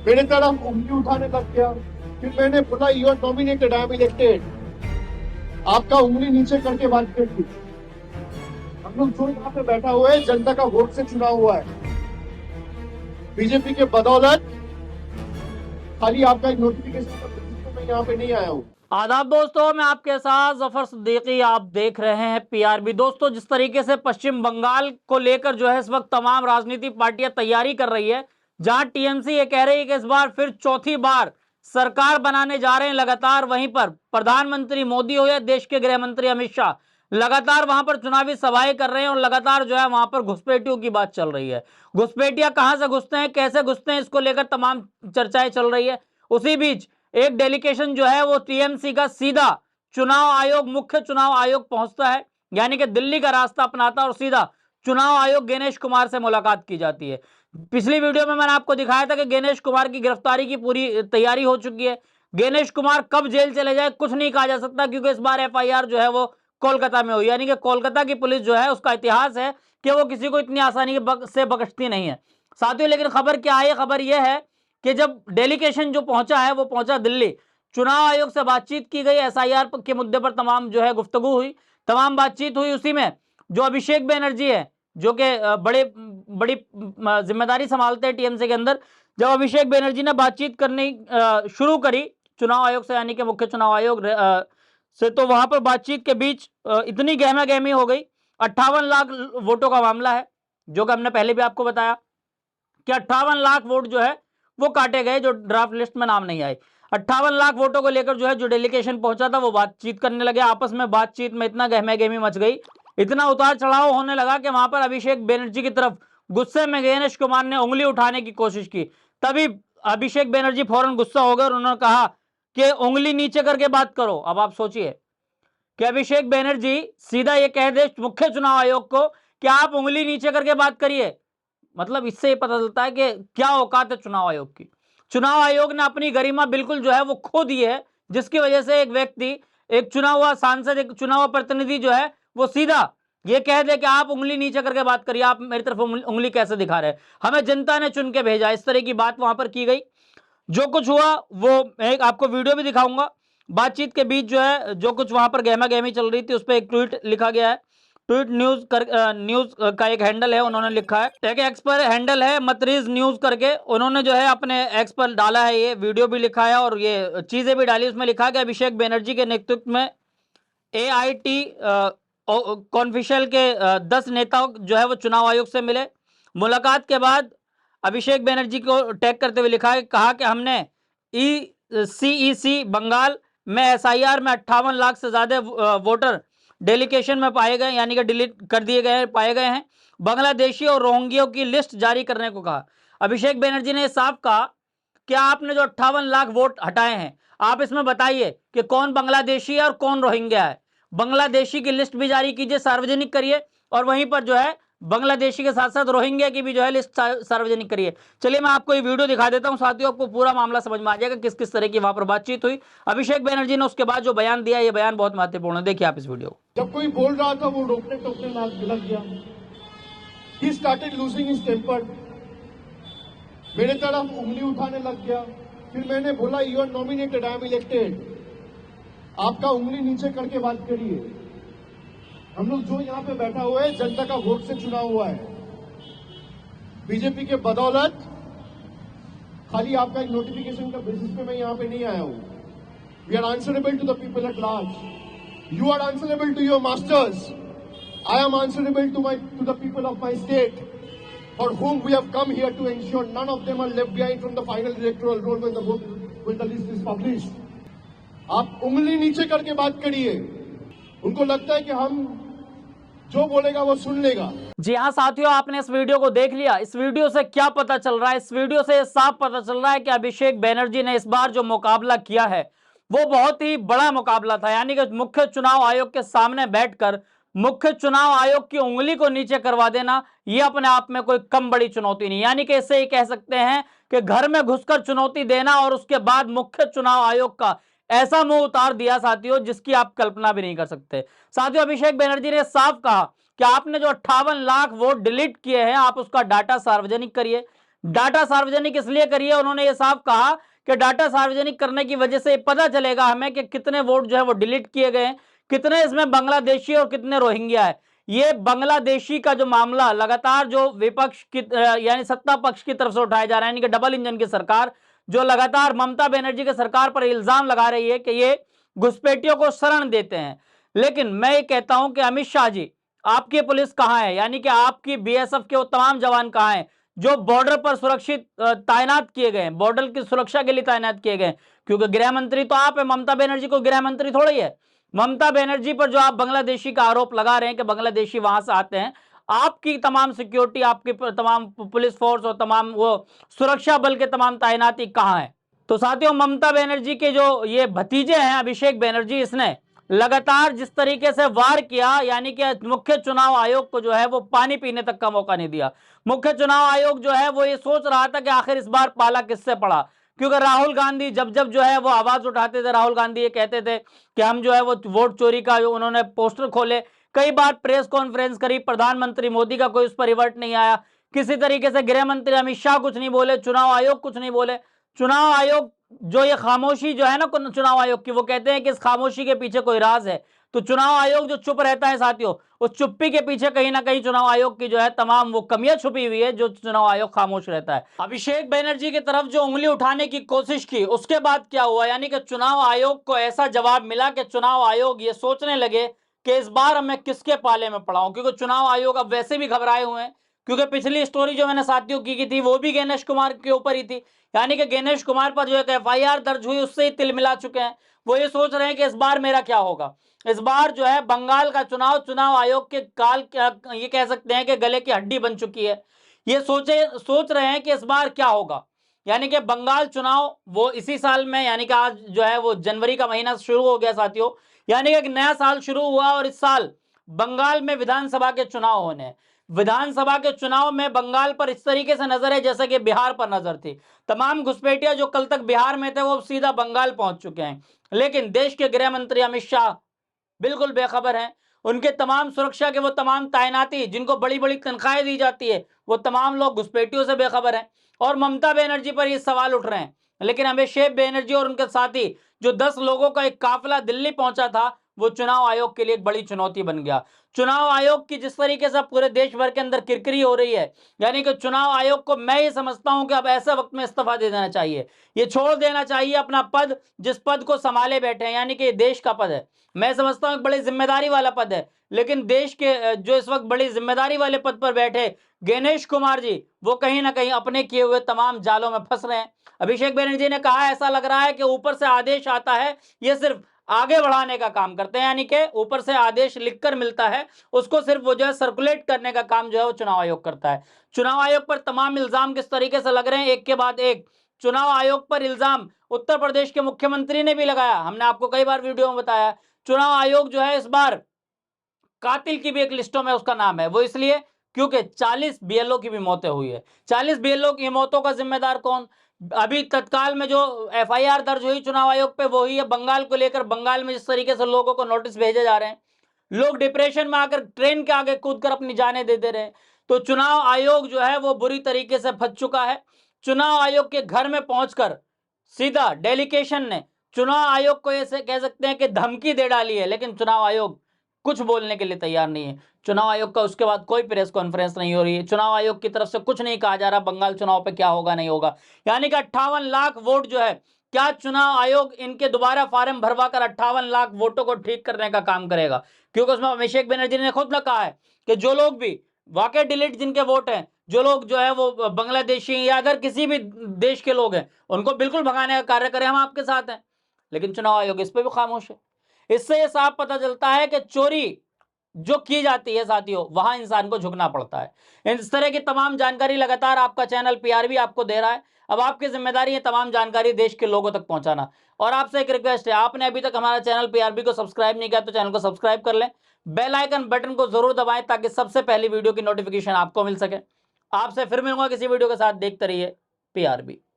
मेरे तरफ उंगली उठाने लग गया। फिर मैंने बोला you are nominated, I am elected. आपका उंगली नीचे करके बात करती। हम लोग जो यहाँ पे बैठा हुआ है जनता का वोट से चुना हुआ है। बीजेपी के बदौलत खाली आपका एक नोटिफिकेशन का बेसिस पे मैं यहाँ पे नहीं आया हूँ। आदाब दोस्तों, मैं आपके साथ जफर सिद्दीकी, आप देख रहे हैं पीआरबी। दोस्तों, जिस तरीके से पश्चिम बंगाल को लेकर जो है इस वक्त तमाम राजनीतिक पार्टियां तैयारी कर रही है, जहां टीएमसी ये कह रही है कि इस बार फिर चौथी बार सरकार बनाने जा रहे हैं लगातार, वहीं पर प्रधानमंत्री मोदी हो या देश के गृह मंत्री अमित शाह लगातार वहां पर चुनावी सभाएं कर रहे हैं और लगातार जो है वहां पर घुसपैठियों की बात चल रही है। घुसपैठिया कहां से घुसते हैं, कैसे घुसते हैं, इसको लेकर तमाम चर्चाएं चल रही है। उसी बीच एक डेलीगेशन जो है वो टीएमसी का सीधा चुनाव आयोग, मुख्य चुनाव आयोग पहुंचता है, यानी कि दिल्ली का रास्ता अपनाता है और सीधा चुनाव आयोग गणेश कुमार से मुलाकात की जाती है। पिछली वीडियो में मैंने आपको दिखाया था कि गणेश कुमार की गिरफ्तारी की पूरी तैयारी हो चुकी है। गणेश कुमार कब जेल चले जाए कुछ नहीं कहा जा सकता, क्योंकि इस बार एफआईआर जो है वो कोलकाता में हुई, यानी कि कोलकाता की पुलिस जो है उसका इतिहास है कि वो किसी को इतनी आसानी से बख्शती नहीं है साथियों। लेकिन खबर क्या है, खबर यह है कि जब डेलीगेशन जो पहुंचा है वो पहुंचा दिल्ली, चुनाव आयोग से बातचीत की गई, एसआईआर के मुद्दे पर तमाम जो है गुफ्तगू हुई, तमाम बातचीत हुई। उसी में जो अभिषेक बनर्जी है, जो कि बड़ी जिम्मेदारी संभालते हैं टीएमसी के अंदर, जब अभिषेक बनर्जी ने बातचीत करनी शुरू करी चुनाव आयोग से, यानी कि मुख्य चुनाव आयोग से, तो वहां पर बातचीत के बीच इतनी गहमा गहमी हो गई। 58 लाख वोटों का मामला है, जो कि हमने पहले भी आपको बताया कि 58 लाख वोट जो है वो काटे गए, जो ड्राफ्ट लिस्ट में नाम नहीं आए। 58 लाख वोटों को लेकर जो है जो डेलीगेशन पहुंचा था वो बातचीत करने लगे आपस में। बातचीत में इतना गहमा गहमी मच गई, इतना उतार चढ़ाव होने लगा कि वहां पर अभिषेक बनर्जी की तरफ गुस्से में गणेश कुमार ने उंगली उठाने की कोशिश की। तभी अभिषेक बनर्जी फौरन गुस्सा हो गए और उन्होंने कहा कि उंगली नीचे करके बात करो। अब आप सोचिए कि अभिषेक बनर्जी सीधा ये कह दे मुख्य चुनाव आयोग को कि आप उंगली नीचे करके बात करिए, मतलब इससे ये पता चलता है कि क्या औकात है चुनाव आयोग की। चुनाव आयोग ने अपनी गरिमा बिल्कुल जो है वो खो दी है, जिसकी वजह से एक व्यक्ति, एक चुना हुआ सांसद, एक चुना हुआ प्रतिनिधि जो है वो सीधा ये कह दे कि आप उंगली नीचे करके बात करिए, आप मेरी तरफ उंगली कैसे दिखा रहे हैं, हमें जनता ने चुन के भेजा। इस तरह की बात वहां पर की गई। जो कुछ हुआ वो मैं आपको वीडियो भी दिखाऊंगा। बातचीत के बीच जो है जो कुछ वहां पर गहमा गहमी चल रही थी, उस पर एक ट्वीट लिखा गया है। ट्वीट न्यूज का एक हैंडल है, उन्होंने लिखा है, टेक एक्स पर हैंडल है मतरीज न्यूज करके, उन्होंने जो है अपने एक्स पर डाला है, ये वीडियो भी लिखा है और ये चीजें भी डाली। उसमें लिखा है कि अभिषेक बनर्जी के नेतृत्व में एआईटी कॉन्फिशियल के 10 नेता जो है वो चुनाव आयोग से मिले। मुलाकात के बाद अभिषेक बनर्जी को टैग करते हुए लिखा है, कहा कि हमने सीईसी बंगाल में एसआईआर में 58 लाख से ज्यादा वोटर डेलीगेशन में पाए गए, यानी कि डिलीट कर दिए गए पाए गए हैं। बांग्लादेशी और रोहिंग्याओं की लिस्ट जारी करने को कहा। अभिषेक बनर्जी ने साफ कहा कि आपने जो 58 लाख वोट हटाए हैं, आप इसमें बताइए कि कौन बांग्लादेशी है और कौन रोहिंग्या है। बांग्लादेशी की लिस्ट भी जारी कीजिए, सार्वजनिक करिए, और वहीं पर जो है बांग्लादेशी के साथ साथ रोहिंग्या की भी जो है लिस्ट सार्वजनिक करिए। चलिए मैं आपको ये वीडियो दिखा देता हूं साथियों, आपको पूरा मामला समझ में आ जाएगा किस किस तरह की वहां पर बातचीत हुई। अभिषेक बनर्जी ने उसके बाद जो बयान दिया, ये बयान बहुत महत्वपूर्ण है, देखिए आप इस वीडियो को। जब कोई बोल रहा था वो रोकने टोकने लग गया। He started losing his temper. मेरे तरफ उंगली उठाने लग गया। फिर मैंने बोला you are nominated, I am elected. आपका उंगली नीचे करके बात करिए। हम लोग जो यहाँ पे बैठा हुआ है जनता का वोट से चुना हुआ है। बीजेपी के बदौलत खाली आपका एक नोटिफिकेशन का बेसिस पे मैं यहाँ पे नहीं आया हूँ। We are answerable to the people at large. You are answerable to your masters. I am answerable to the people of my state, for whom we have come here to ensure none of them are left behind from the final electoral roll when the list is published. आप उंगली नीचे करके बात करिए। उनको लगता है कि हम जो बोलेगा वो सुन लेगा। जी हाँ साथियों, आपने इस वीडियो को देख लिया। इस वीडियो से क्या पता चल रहा है? इस वीडियो से साफ पता चल रहा है कि अभिषेक बनर्जी ने इस बार जो मुकाबला किया है वो बहुत ही बड़ा मुकाबला था, यानी कि मुख्य चुनाव आयोग के सामने बैठकर मुख्य चुनाव आयोग की उंगली को नीचे करवा देना, यह अपने आप में कोई कम बड़ी चुनौती नहीं। यानी कि इससे ये कह सकते हैं कि घर में घुसकर चुनौती देना और उसके बाद मुख्य चुनाव आयोग का ऐसा मुंह उतार दिया साथियों, जिसकी आप कल्पना भी नहीं कर सकते। साथियों, अभिषेक बनर्जी ने साफ कहा कि आपने जो 58 लाख वोट डिलीट किए हैं, आप उसका डाटा सार्वजनिक करिए। डाटा सार्वजनिक इसलिए करी है, उन्होंने ये साफ कहा कि डाटा सार्वजनिक करने की वजह से पता चलेगा हमें कि कितने वोट जो है वो डिलीट किए गए हैं, कितने इसमें बांग्लादेशी और कितने रोहिंग्या है। ये बांग्लादेशी का जो मामला लगातार जो विपक्ष की यानी सत्ता पक्ष की तरफ से उठाया जा रहा है, यानी कि डबल इंजन की सरकार जो लगातार ममता बनर्जी की सरकार पर इल्जाम लगा रही है कि ये घुसपैठियों को शरण देते हैं। लेकिन मैं ये कहता हूं कि अमित शाह जी, आपकी पुलिस कहां है, यानी कि आपकी बीएसएफ के वो तमाम जवान कहां हैं जो बॉर्डर पर सुरक्षित तैनात किए गए हैं, बॉर्डर की सुरक्षा के लिए तैनात किए गए हैं? क्योंकि गृह मंत्री तो आप है, ममता बनर्जी को गृह मंत्री थोड़ी है। ममता बनर्जी पर जो आप बांग्लादेशी का आरोप लगा रहे हैं कि बांग्लादेशी वहां से आते हैं, आपकी तमाम सिक्योरिटी, आपकी तमाम पुलिस फोर्स और तमाम वो सुरक्षा बल के तमाम तैनाती कहां है? तो साथियों, ममता बनर्जी के जो ये भतीजे हैं अभिषेक बनर्जी, इसने लगातार जिस तरीके से वार किया, यानी कि मुख्य चुनाव आयोग को जो है वो पानी पीने तक का मौका नहीं दिया। मुख्य चुनाव आयोग जो है वो ये सोच रहा था कि आखिर इस बार पाला किससे पड़ा, क्योंकि राहुल गांधी जब जब जो है वो आवाज उठाते थे, राहुल गांधी ये कहते थे कि हम जो है वो वोट चोरी का उन्होंने पोस्टर खोले, कई बार प्रेस कॉन्फ्रेंस करी, प्रधानमंत्री मोदी का कोई उस पर रिवर्ट नहीं आया, किसी तरीके से गृह मंत्री अमित शाह कुछ नहीं बोले, चुनाव आयोग कुछ नहीं बोले। चुनाव आयोग जो ये खामोशी जो है ना चुनाव आयोग की, वो कहते हैं कि इस खामोशी के पीछे कोई राज है। तो चुनाव आयोग जो चुप रहता है साथियों, उस चुप्पी के पीछे कहीं ना कहीं चुनाव आयोग की जो है तमाम वो कमियां छुपी हुई है, जो चुनाव आयोग खामोश रहता है। अभिषेक बनर्जी की तरफ जो उंगली उठाने की कोशिश की, उसके बाद क्या हुआ, यानी कि चुनाव आयोग को ऐसा जवाब मिला कि चुनाव आयोग ये सोचने लगे कि इस बार मैं किसके पाले में पड़ा हूं, क्योंकि चुनाव आयोग अब वैसे भी घबराए हुए हैं, क्योंकि पिछली स्टोरी जो मैंने साथियों की थी वो भी गणेश कुमार के ऊपर ही थी, यानी कि गणेश कुमार पर जो एक एफआईआर दर्ज हुई उससे ही तिल मिला चुके हैं। वो ये सोच रहे हैं कि इस बार मेरा क्या होगा। इस बार जो है बंगाल का चुनाव आयोग के ये कह सकते हैं कि गले की हड्डी बन चुकी है। ये सोच रहे हैं कि इस बार क्या होगा, यानी कि बंगाल चुनाव वो इसी साल में, यानी कि आज जो है वो जनवरी का महीना शुरू हो गया साथियों, यानी कि एक नया साल शुरू हुआ और इस साल बंगाल में विधानसभा के चुनाव होने हैं। विधानसभा के चुनाव में बंगाल पर इस तरीके से नजर है जैसे कि बिहार पर नजर थी। तमाम घुसपैठिया जो कल तक बिहार में थे वो सीधा बंगाल पहुंच चुके हैं, लेकिन देश के गृह मंत्री अमित शाह बिल्कुल बेखबर हैं। उनके तमाम सुरक्षा के वो तमाम तैनाती जिनको बड़ी बड़ी तनख्वाहें दी जाती है, वो तमाम लोग घुसपैठियों से बेखबर हैं। और ममता बनर्जी पर ये सवाल उठ रहे हैं, लेकिन अभिषेक बनर्जी और उनके साथी जो 10 लोगों का एक काफिला दिल्ली पहुंचा था, वो चुनाव आयोग के लिए एक बड़ी चुनौती बन गया। चुनाव आयोग की जिस तरीके से पूरे देश भर के अंदर किरकिरी हो रही है, यानी कि चुनाव आयोग को मैं ये समझता हूं कि अब ऐसे वक्त में इस्तीफा दे देना चाहिए, ये छोड़ देना चाहिए अपना पद, जिस पद को संभाले बैठे हैं, यानी कि देश का पद है। मैं समझता हूं एक बड़ी जिम्मेदारी वाला पद है, लेकिन देश के जो इस वक्त बड़ी जिम्मेदारी वाले पद पर बैठे गणेश कुमार जी, वो कहीं ना कहीं अपने किए हुए तमाम जालों में फंस रहे हैं। अभिषेक बनर्जी ने कहा ऐसा लग रहा है कि ऊपर से आदेश आता है, ये सिर्फ आगे बढ़ाने का काम करते हैं, यानी कि ऊपर से आदेश लिखकर मिलता है, उसको सिर्फ वो जो है सर्कुलेट करने का काम जो है वो चुनाव आयोग करता है। चुनाव आयोग पर तमाम इल्जाम किस तरीके से लग रहे हैं, एक के बाद एक चुनाव आयोग पर इल्जाम उत्तर प्रदेश के मुख्यमंत्री ने भी लगाया। हमने आपको कई बार वीडियो में बताया, चुनाव आयोग जो है इस बार कातिल की भी एक लिस्टों में उसका नाम है, वो इसलिए क्योंकि 40 बीएलओ की भी मौतें हुई है। 40 बीएलओ की मौतों का जिम्मेदार कौन? अभी तत्काल में जो एफआईआर दर्ज हुई चुनाव आयोग पे, वो ही है बंगाल को लेकर। बंगाल में जिस तरीके से लोगों को नोटिस भेजे जा रहे हैं, लोग डिप्रेशन में आकर ट्रेन के आगे कूदकर अपनी जानें दे रहे हैं। तो चुनाव आयोग जो है वो बुरी तरीके से फंस चुका है। चुनाव आयोग के घर में पहुंचकर सीधा डेलीगेशन ने चुनाव आयोग को ऐसे कह सकते हैं कि धमकी दे डाली है, लेकिन चुनाव आयोग कुछ बोलने के लिए तैयार नहीं है। चुनाव आयोग का उसके बाद कोई प्रेस कॉन्फ्रेंस नहीं हो रही है, चुनाव आयोग की तरफ से कुछ नहीं कहा जा रहा बंगाल चुनाव पे क्या होगा नहीं होगा। यानी कि 58 लाख वोट जो है, क्या चुनाव आयोग इनके दोबारा फार्म भरवा कर 58 लाख वोटों को ठीक करने का काम करेगा? क्योंकि उसमें अभिषेक बनर्जी ने खुद कहा है कि जो लोग भी वाकई डिलीट जिनके वोट हैं, जो लोग जो है वो बांग्लादेशी या अगर किसी भी देश के लोग हैं, उनको बिल्कुल भगाने का कार्य करें, हम आपके साथ हैं। लेकिन चुनाव आयोग इस पर भी खामोश है। इससे यह साफ पता चलता है कि चोरी जो की जाती है साथियों, वहां इंसान को झुकना पड़ता है। इस तरह की तमाम जानकारी लगातार आपका चैनल पीआरबी आपको दे रहा है। अब आपकी जिम्मेदारी है तमाम जानकारी देश के लोगों तक पहुंचाना। और आपसे एक रिक्वेस्ट है, आपने अभी तक हमारा चैनल पीआरबी को सब्सक्राइब नहीं किया तो चैनल को सब्सक्राइब कर लें, बेल आइकन बटन को जरूर दबाएं ताकि सबसे पहली वीडियो की नोटिफिकेशन आपको मिल सके। आपसे फिर मिलूंगा किसी वीडियो के साथ, देखते रहिए पीआरबी।